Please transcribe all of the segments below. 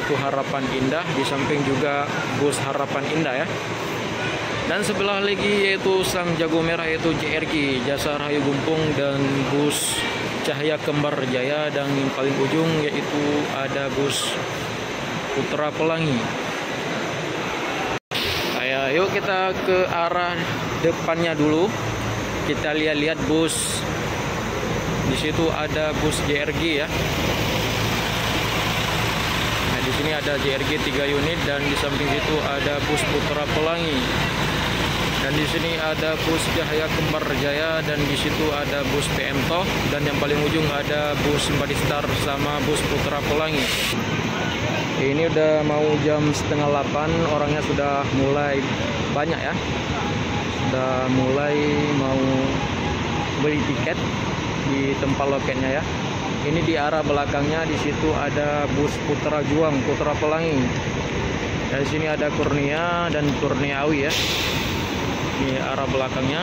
yaitu Harapan Indah, di samping juga bus Harapan Indah ya. Dan sebelah lagi yaitu Sang Jago Merah yaitu JRG Jasa Rahayu Gumpung, dan bus Cahaya Kembar Jaya, dan yang paling ujung yaitu ada bus Putra Pelangi. Yuk kita ke arah depannya dulu. Kita lihat-lihat bus. Di situ ada bus JRG ya. Nah, di sini ada JRG 3 unit, dan di samping situ ada bus Putra Pelangi. Dan di sini ada bus Cahaya Kembar Jaya, dan di situ ada bus PM Toh, dan yang paling ujung ada bus Badistar sama bus Putra Pelangi. Ini udah mau jam 7:30, orangnya sudah mulai banyak ya. Sudah mulai mau beli tiket di tempat loketnya ya. Ini di arah belakangnya, di situ ada bus Putra Juang, Putra Pelangi. Dari sini ada Kurnia dan Kurniawi ya. Ini arah belakangnya.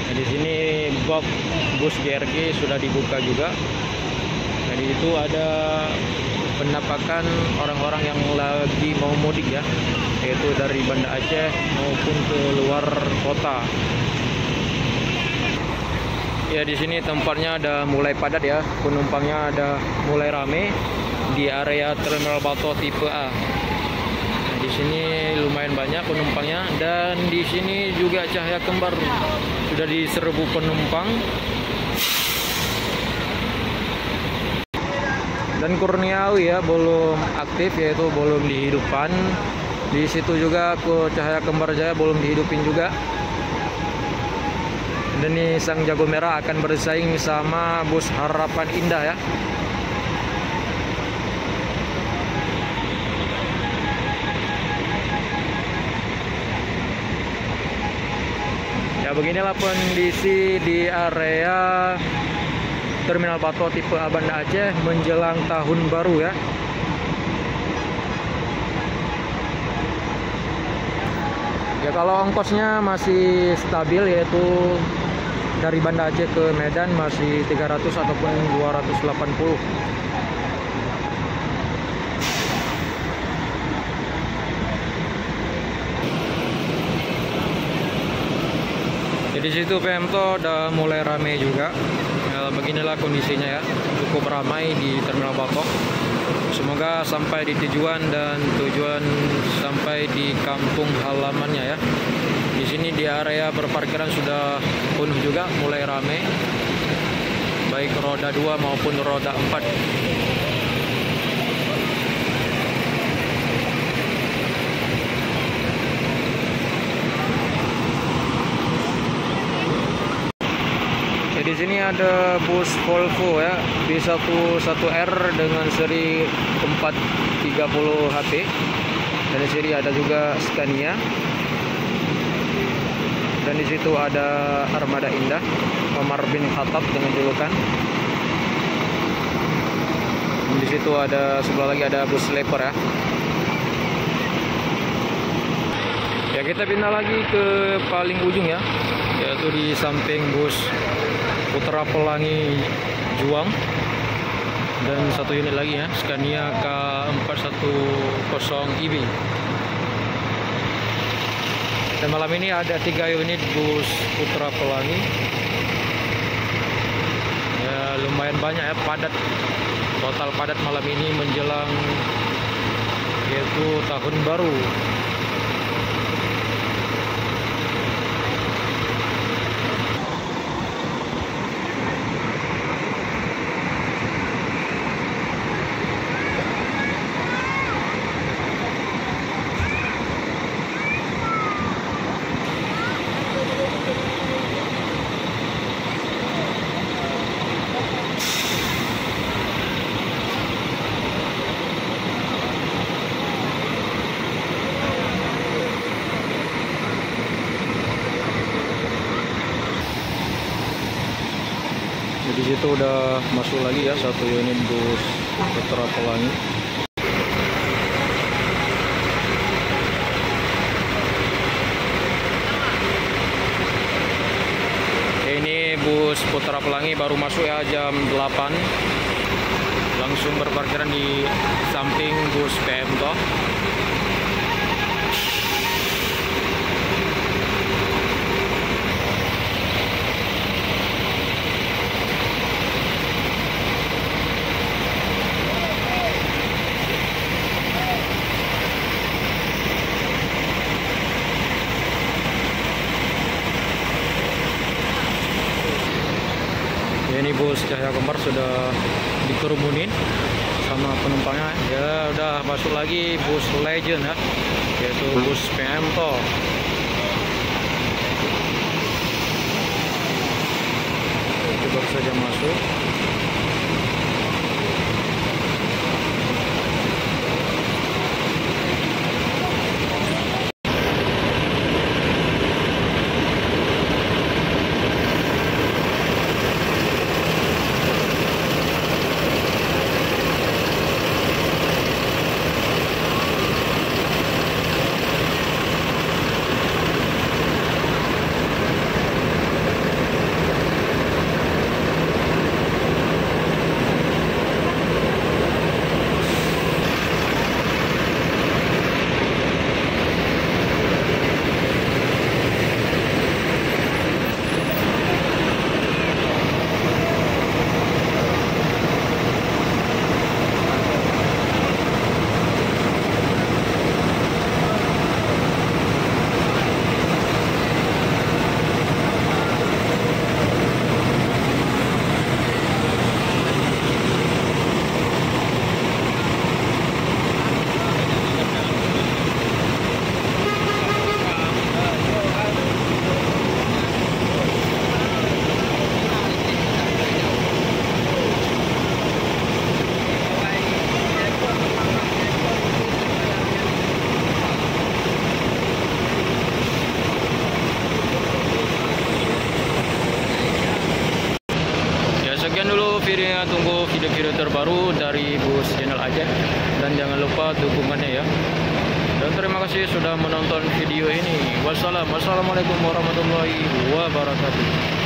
Nah, di sini box bus GRG sudah dibuka juga. Jadi itu ada penampakan orang-orang yang lagi mau mudik ya, yaitu dari Banda Aceh maupun ke luar kota. Ya, di sini tempatnya ada mulai padat ya, penumpangnya ada mulai rame di area Terminal Bato tipe A. Nah, di sini lumayan banyak penumpangnya, dan di sini juga Cahaya Kembar sudah diserbu penumpang. Dan Kurniawi ya belum aktif, yaitu belum dihidupkan. Di situ juga ke Cahaya Kembar Jaya belum dihidupin juga. Dan ini Sang Jago Merah akan bersaing sama bus Harapan Indah ya. Ya, beginilah kondisi di area Terminal Bato tipe A Banda Aceh menjelang tahun baru ya. Ya, kalau ongkosnya masih stabil, yaitu dari Banda Aceh ke Medan masih 300 ataupun 280. Di situ Pemto udah mulai ramai juga. Beginilah kondisinya ya, cukup ramai di Terminal Batok. Semoga sampai di tujuan dan tujuan sampai di kampung halamannya ya. Di sini di area berparkiran sudah penuh juga, mulai ramai. Baik roda 2 maupun roda 4. Di sini ada bus Volvo ya, B11R dengan seri 430 HP. Dan di sini ada juga Scania. Dan di situ ada Armada Indah, Omar bin Khattab dengan julukan. Dan di situ ada sebelah lagi ada bus Leper ya. Ya, kita pindah lagi ke paling ujung ya, yaitu di samping bus Putra Pelangi Juang. Dan satu unit lagi ya, Scania K410EB. Dan malam ini ada 3 unit bus Putra Pelangi. Ya, lumayan banyak ya, padat. Total padat malam ini menjelang yaitu tahun baru. Di situ udah masuk lagi ya satu unit bus Putra Pelangi. Ini bus Putra Pelangi baru masuk ya jam 8. Langsung berparkiran di samping bus Pemto. Ini bus Cahaya Kembar sudah dikerumunin sama penumpangnya. Ya udah masuk lagi bus Legend ya, yaitu bus Pemto. Itu baru saja masuk. Sekian dulu videonya, tunggu video-video terbaru dari Bus Channel Aceh. Dan jangan lupa dukungannya ya. Dan terima kasih sudah menonton video ini. Wassalamualaikum warahmatullahi wabarakatuh.